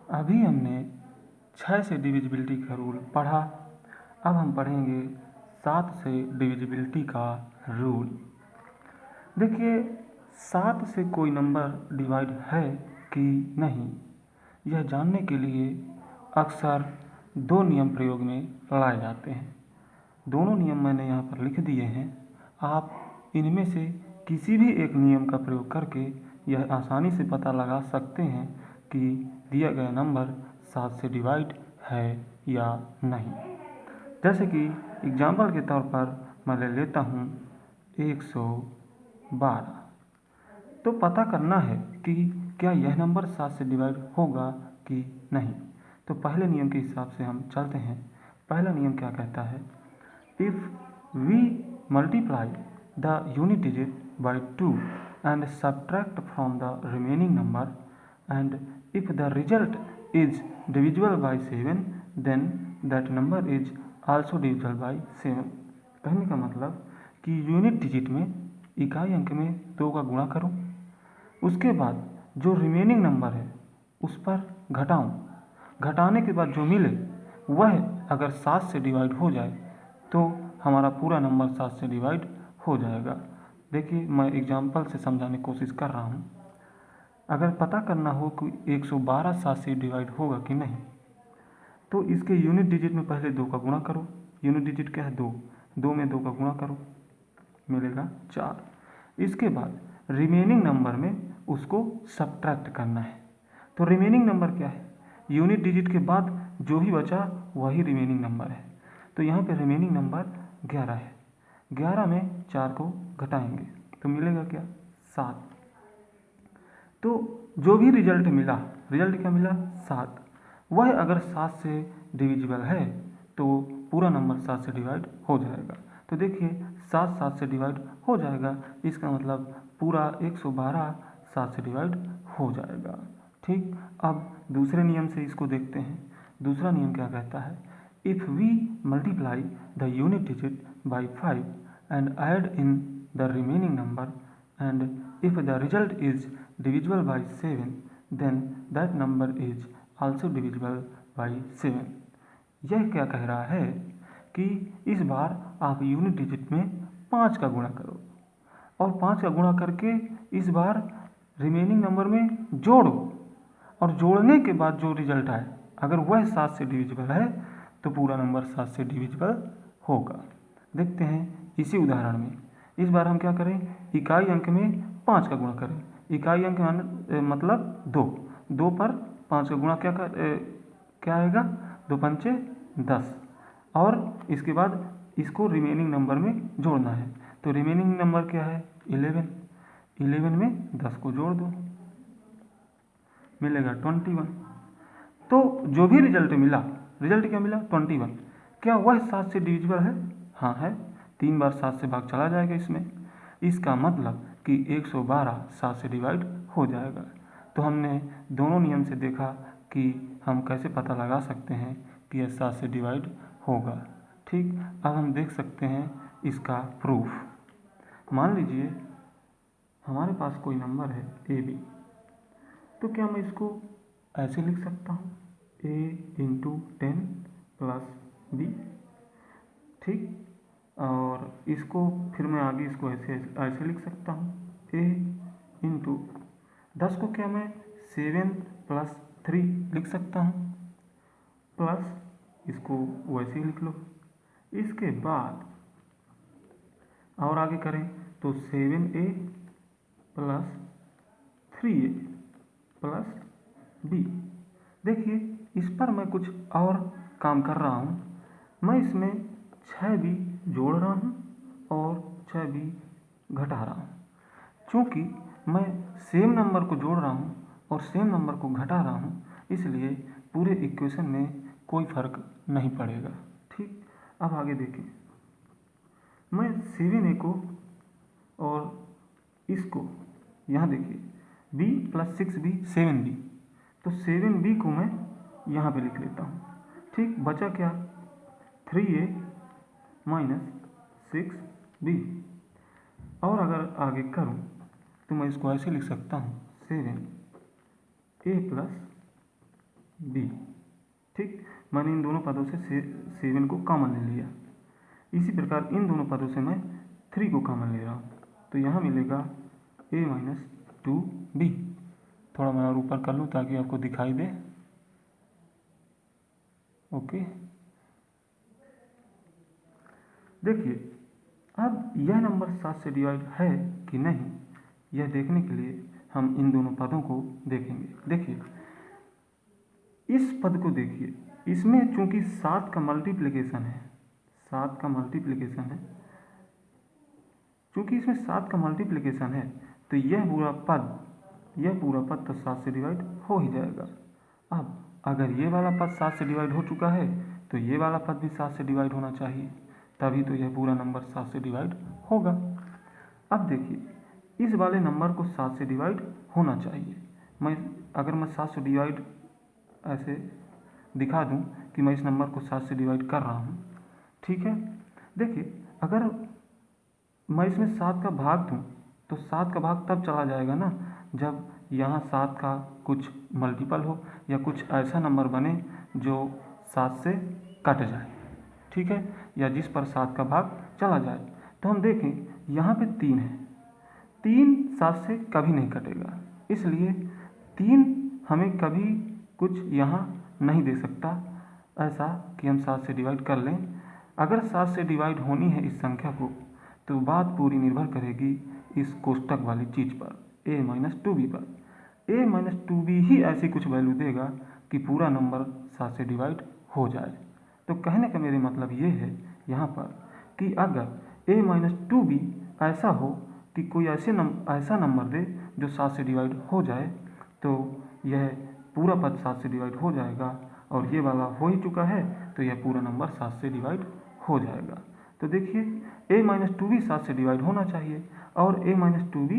अभी हमने 6 से डिविजिबिलिटी का रूल पढ़ा। अब हम पढ़ेंगे 7 से डिविजिबिलिटी का रूल। देखिए, 7 से कोई नंबर डिवाइड है कि नहीं, यह जानने के लिए अक्सर दो नियम प्रयोग में लाए जाते हैं। दोनों नियम मैंने यहाँ पर लिख दिए हैं। आप इनमें से किसी भी एक नियम का प्रयोग करके यह आसानी से पता लगा सकते हैं कि दिया गया नंबर 7 से डिवाइड है या नहीं। जैसे कि एग्जाम्पल के तौर पर मैं ले लेता हूँ 112। तो पता करना है कि क्या यह नंबर 7 से डिवाइड होगा कि नहीं। तो पहले नियम के हिसाब से हम चलते हैं। पहला नियम क्या कहता है, if we multiply the unit digit by 2 and subtract from the remaining number, and if the result is divisible by 7 then that number is also divisible by 7। कहने का मतलब कि यूनिट डिजिट में इकाई अंक में 2 का गुणा करूं, उसके बाद जो रिमेनिंग नंबर है उस पर घटाऊं, घटाने के बाद जो मिले वह अगर 7 से डिवाइड हो जाए तो हमारा पूरा नंबर 7 से डिवाइड हो जाएगा। देखिए, मैं एग्जाम्पल से समझाने की कोशिश कर रहा हूँ। अगर पता करना हो कि 112 7 से डिवाइड होगा कि नहीं, तो इसके यूनिट डिजिट में पहले 2 का गुणा करो। यूनिट डिजिट क्या है, 2। 2 में 2 का गुणा करो, मिलेगा 4। इसके बाद रिमेनिंग नंबर में उसको सब्ट्रैक्ट करना है। तो रिमेनिंग नंबर क्या है, यूनिट डिजिट के बाद जो भी बचा वही रिमेनिंग नंबर है। तो यहाँ पे रिमेनिंग नंबर 11 है। 11 में 4 को घटाएंगे तो मिलेगा क्या, 7। तो जो भी रिजल्ट मिला, रिजल्ट क्या मिला, 7। वह अगर 7 से डिविजिबल है तो पूरा नंबर 7 से डिवाइड हो जाएगा। तो देखिए, 7 से डिवाइड हो जाएगा, इसका मतलब पूरा 112 7 से डिवाइड हो जाएगा। ठीक, अब दूसरे नियम से इसको देखते हैं। दूसरा नियम क्या कहता है, if we multiply the unit digit by 5 and add in the remaining number, and if the result is divisible by 7 then that number is also divisible by 7। यह क्या कह रहा है कि इस बार आप यूनिट डिजिट में 5 का गुणा करो और 5 का गुणा करके इस बार रिमेनिंग नंबर में जोड़ो, और जोड़ने के बाद जो रिजल्ट आए अगर वह 7 से डिविजिबल है तो पूरा नंबर 7 से डिविजिबल होगा। देखते हैं इसी उदाहरण में। इस बार हम क्या करें, इकाई अंक में 5 का गुणा करें। इकाई अंक मतलब 2। 2 पर 5 का गुणा क्या आएगा, 2 पंचे 10, और इसके बाद इसको रिमेनिंग नंबर में जोड़ना है। तो रिमेनिंग नंबर क्या है, 11। 11 में 10 को जोड़ दो, मिलेगा 21। तो जो भी रिजल्ट मिला, रिजल्ट क्या मिला, 21। क्या वह 7 से डिविजिबल है, हाँ है। 3 बार 7 से भाग चला जाएगा इसमें, इसका मतलब कि 112 7 से डिवाइड हो जाएगा। तो हमने दोनों नियम से देखा कि हम कैसे पता लगा सकते हैं कि यह 7 से डिवाइड होगा। ठीक, अब हम देख सकते हैं इसका प्रूफ। मान लीजिए हमारे पास कोई नंबर है AB, तो क्या मैं इसको ऐसे लिख सकता हूँ, A × 10 + B। ठीक, और इसको फिर मैं आगे इसको ऐसे लिख सकता हूँ, A × 10 को क्या मैं 7 + 3 लिख सकता हूँ, प्लस इसको वैसे ही लिख लो। इसके बाद और आगे करें तो 7A + 3A + B। देखिए, इस पर मैं कुछ और काम कर रहा हूँ। मैं इसमें 6B जोड़ रहा हूँ और 6B घटा रहा हूँ। चूँकि मैं सेम नंबर को जोड़ रहा हूँ और सेम नंबर को घटा रहा हूँ, इसलिए पूरे इक्वेशन में कोई फर्क नहीं पड़ेगा। ठीक, अब आगे देखें। मैं 7A को और इसको यहाँ देखिए, B + 6B 7B, तो 7B को मैं यहाँ पे लिख लेता हूँ। ठीक, बचा क्या, 3A - 6B। और अगर आगे करूँ तो मैं इसको ऐसे लिख सकता हूँ, 7A + बी। ठीक, मैंने इन दोनों पदों से 7 को कॉमन ले लिया। इसी प्रकार इन दोनों पदों से मैं 3 को कॉमन ले रहा हूँ, तो यहाँ मिलेगा a माइनस 2b। थोड़ा मैं और ऊपर कर लूँ ताकि आपको दिखाई दे। ओके, देखिए अब यह नंबर 7 से डिवाइड है कि नहीं, यह देखने के लिए हम इन दोनों पदों को देखेंगे। देखिए इस पद को देखिए, इसमें चूंकि 7 का मल्टीप्लिकेशन है, 7 का मल्टीप्लिकेशन है, चूंकि इसमें 7 का मल्टीप्लिकेशन है तो यह पूरा पद तो 7 से डिवाइड हो ही जाएगा। अब अगर ये वाला पद 7 से डिवाइड हो चुका है तो ये वाला पद भी 7 से डिवाइड होना चाहिए, तभी तो यह पूरा नंबर 7 से डिवाइड होगा। अब देखिए इस वाले नंबर को 7 से डिवाइड होना चाहिए। अगर मैं 7 से डिवाइड ऐसे दिखा दूं कि मैं इस नंबर को 7 से डिवाइड कर रहा हूं, ठीक है। देखिए अगर मैं इसमें 7 का भाग दूं तो 7 का भाग तब चला जाएगा ना जब यहाँ 7 का कुछ मल्टीपल हो या कुछ ऐसा नंबर बने जो 7 से कट जाए, ठीक है, या जिस पर 7 का भाग चला जाए। तो हम देखें यहाँ पे 3 है, 3 7 से कभी नहीं कटेगा, इसलिए 3 हमें कभी कुछ यहाँ नहीं दे सकता ऐसा कि हम 7 से डिवाइड कर लें। अगर 7 से डिवाइड होनी है इस संख्या को तो बात पूरी निर्भर करेगी इस कोष्टक वाली चीज़ पर, a माइनस 2b पर। a माइनस 2b ही ऐसी कुछ वैल्यू देगा कि पूरा नंबर 7 से डिवाइड हो जाए। तो कहने का मेरे मतलब ये है यहाँ पर कि अगर a माइनस 2b ऐसा हो कि कोई ऐसा नंबर दे जो 7 से डिवाइड हो जाए तो यह पूरा पद 7 से डिवाइड हो जाएगा, और ये वाला हो ही चुका है तो यह पूरा नंबर 7 से डिवाइड हो जाएगा। तो देखिए a माइनस 2b 7 से डिवाइड होना चाहिए, और a माइनस 2b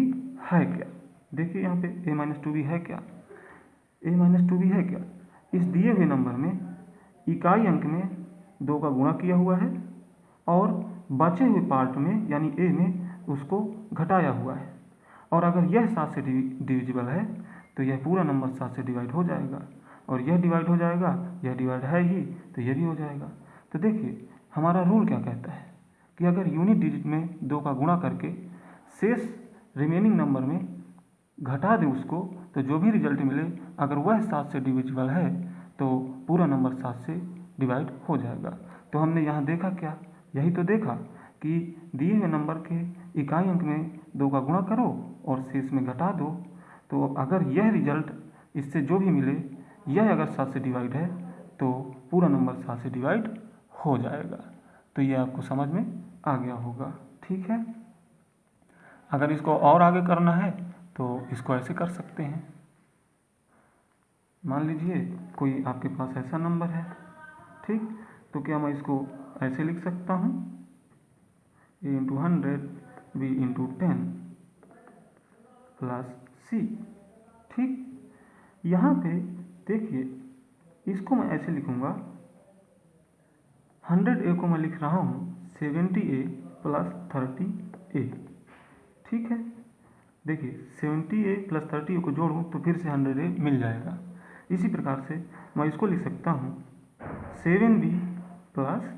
है क्या? देखिए यहाँ पे a माइनस 2b है क्या? a माइनस 2b है क्या? इस दिए हुए नंबर में इकाई अंक में 2 का गुणा किया हुआ है और बचे हुए पार्ट में यानी a में उसको घटाया हुआ है, और अगर यह 7 से डिविजिबल है तो यह पूरा नंबर 7 से डिवाइड हो जाएगा, और यह डिवाइड हो जाएगा, यह डिवाइड है ही तो यह भी हो जाएगा। तो देखिए हमारा रूल क्या कहता है कि अगर यूनिट डिजिट में 2 का गुणा करके शेष रिमेनिंग नंबर में घटा दें उसको, तो जो भी रिजल्ट मिले अगर वह 7 से डिविजिबल है तो पूरा नंबर 7 से डिवाइड हो जाएगा। तो हमने यहाँ देखा क्या? यही तो देखा कि दिए हुए नंबर के इकाई अंक में 2 का गुणा करो और शेष में घटा दो, तो अगर यह रिजल्ट इससे जो भी मिले यह अगर 7 से डिवाइड है तो पूरा नंबर 7 से डिवाइड हो जाएगा। तो ये आपको समझ में आ गया होगा, ठीक है। अगर इसको और आगे करना है तो इसको ऐसे कर सकते हैं। मान लीजिए कोई आपके पास ऐसा नंबर है, ठीक, तो क्या मैं इसको ऐसे लिख सकता हूँ a into 100 b into 10 plus c, ठीक। यहाँ पे देखिए इसको मैं ऐसे लिखूँगा, 100a को मैं लिख रहा हूँ 70a प्लस 30a, ठीक है। देखिए 70a प्लस 30a को जोड़ूँ तो फिर से 100a मिल जाएगा। इसी प्रकार से मैं इसको लिख सकता हूँ 7b प्लस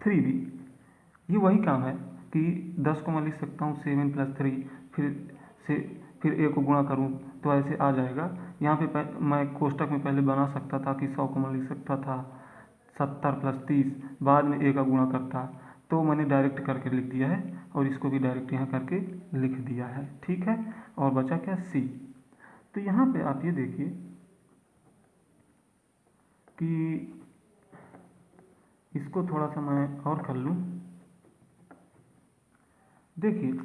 3b। ये वही काम है कि 10 को मैं लिख सकता हूँ 7 प्लस 3, फिर a को गुणा करूँ तो ऐसे आ जाएगा। यहाँ पे मैं कोष्टक में पहले बना सकता था कि 100 को मैं लिख सकता था 70 प्लस 30, बाद में a का गुणा करता, तो मैंने डायरेक्ट करके लिख दिया है और इसको भी डायरेक्ट यहाँ करके लिख दिया है, ठीक है। और बचा क्या? c। तो यहाँ पे आप ये देखिए कि इसको थोड़ा सा मैं और कर लूँ। देखिए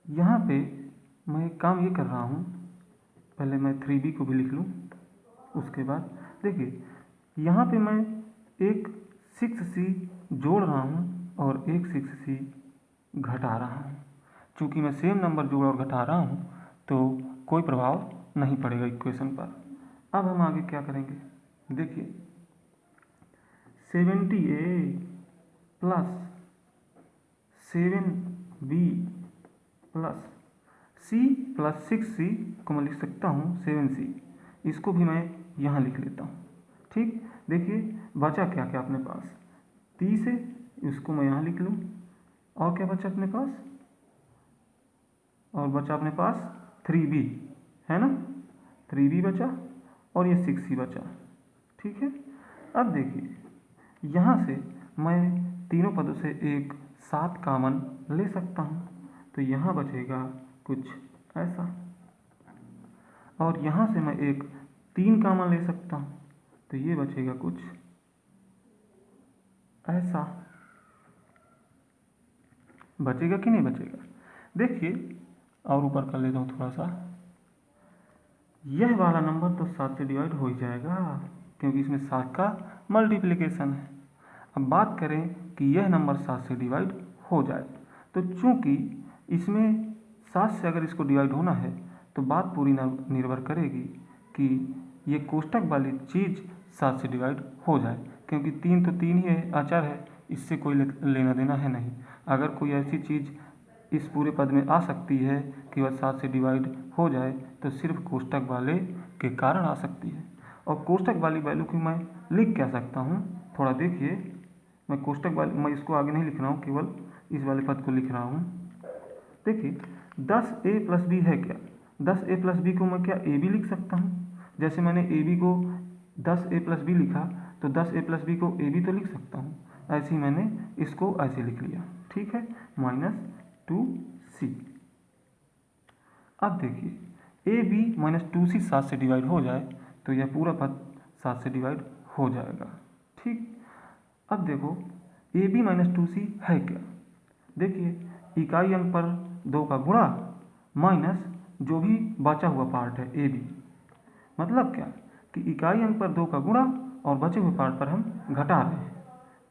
यहाँ पे मैं एक काम ये कर रहा हूँ, पहले मैं 3b को भी लिख लूँ, उसके बाद देखिए यहाँ पे मैं एक 6c जोड़ रहा हूँ और एक 6c घटा रहा हूँ। चूँकि मैं सेम नंबर जोड़ और घटा रहा हूँ तो कोई प्रभाव नहीं पड़ेगा इक्वेशन पर। अब हम आगे क्या करेंगे? देखिए 70a plus 7b plus c plus 6c को मैं लिख सकता हूँ 7c। इसको भी मैं यहाँ लिख लेता हूँ। ठीक, देखिए बचा क्या क्या अपने पास 30 है, इसको मैं यहाँ लिख लूँ। और क्या बचा अपने पास, और बचा अपने पास 3b है ना, 3b बचा और ये 6c बचा। ठीक है, अब देखिए यहाँ से मैं तीनों पदों से एक 7 कामन ले सकता हूँ, तो यहाँ बचेगा कुछ ऐसा। और यहाँ से मैं एक 3 कामन ले सकता हूँ, तो ये बचेगा कुछ ऐसा। बचेगा कि नहीं बचेगा, देखिए और ऊपर कर लेता हूँ थोड़ा सा। यह वाला नंबर तो 7 से डिवाइड हो ही जाएगा, क्योंकि इसमें 7 का मल्टीप्लिकेशन है। अब बात करें कि यह नंबर 7 से डिवाइड हो जाए, तो चूंकि इसमें 7 से अगर इसको डिवाइड होना है तो बात पूरी निर्भर करेगी कि ये कोष्टक वाली चीज़ 7 से डिवाइड हो जाए, क्योंकि 3 तो 3 ही है, अचर है, इससे कोई लेना देना है नहीं। अगर कोई ऐसी चीज़ इस पूरे पद में आ सकती है कि वह 7 से डिवाइड हो जाए तो सिर्फ कोष्टक वाले के कारण आ सकती है। और कोष्टक वाली वैल्यू की मैं लिख क्या सकता हूँ, थोड़ा देखिए। मैं कोष्टक वाली, मैं इसको आगे नहीं लिख रहा हूँ, केवल इस वाले पद को लिख रहा हूँ। देखिए 10a प्लस बी है क्या, 10a प्लस बी को मैं क्या ए बी लिख सकता हूँ। जैसे मैंने ए बी को 10a प्लस बी लिखा, तो 10a प्लस बी को ए बी तो लिख सकता हूँ। ऐसे ही मैंने इसको ऐसे लिख लिया। ठीक है, -2c। अब देखिए ए बी -2c 7 से डिवाइड हो जाए तो यह पूरा पद 7 से डिवाइड हो जाएगा। ठीक, अब देखो ए बी -2c है क्या, देखिए इकाई अंक पर 2 का गुणा माइनस जो भी बचा हुआ पार्ट है ए बी, मतलब क्या कि इकाई अंक पर 2 का गुणा और बचे हुए पार्ट पर हम घटा रहे हैं।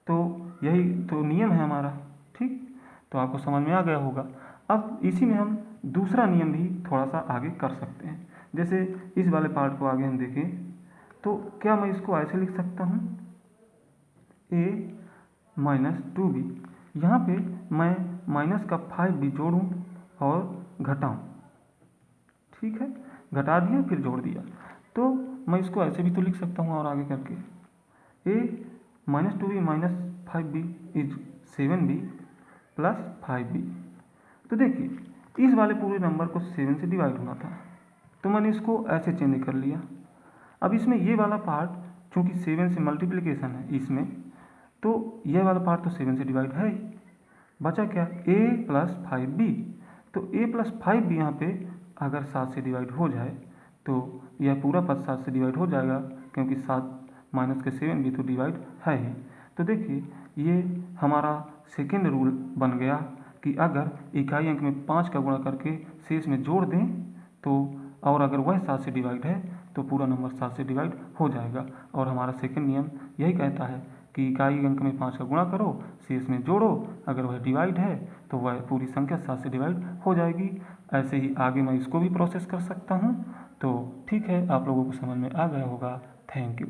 तो यही तो नियम है हमारा। ठीक, तो आपको समझ में आ गया होगा। अब इसी में हम दूसरा नियम भी थोड़ा सा आगे कर सकते हैं। जैसे इस वाले पार्ट को आगे हम देखें तो क्या मैं इसको ऐसे लिख सकता हूँ, a -2b, यहाँ पे मैं माइनस का 5b जोड़ूँ और घटाऊँ। ठीक है, घटा दिया फिर जोड़ दिया, तो मैं इसको ऐसे भी तो लिख सकता हूँ और आगे करके a -2b -5b is 7b plus 5b। तो देखिए इस वाले पूरे नंबर को 7 से डिवाइड होना था, तो मैंने इसको ऐसे चेंज कर लिया। अब इसमें ये वाला पार्ट चूँकि 7 से मल्टीप्लिकेशन है इसमें, तो यह वाला पार्ट तो 7 से डिवाइड है ही। बचा क्या, a प्लस 5b। तो a प्लस 5b यहाँ पे अगर 7 से डिवाइड हो जाए तो यह पूरा पद 7 से डिवाइड हो जाएगा, क्योंकि 7 माइनस के 7 भी तो डिवाइड है ही। तो देखिए ये हमारा सेकेंड रूल बन गया कि अगर इकाई अंक में 5 का गुणा करके शेष में जोड़ दें तो, और अगर वह 7 से डिवाइड है तो पूरा नंबर 7 से डिवाइड हो जाएगा। और हमारा सेकेंड नियम यही कहता है कि इकाई अंक में 5 का गुणा करो, शेष में जोड़ो, अगर वह डिवाइड है तो वह पूरी संख्या 7 से डिवाइड हो जाएगी। ऐसे ही आगे मैं इसको भी प्रोसेस कर सकता हूँ। तो ठीक है, आप लोगों को समझ में आ गया होगा। Thank you.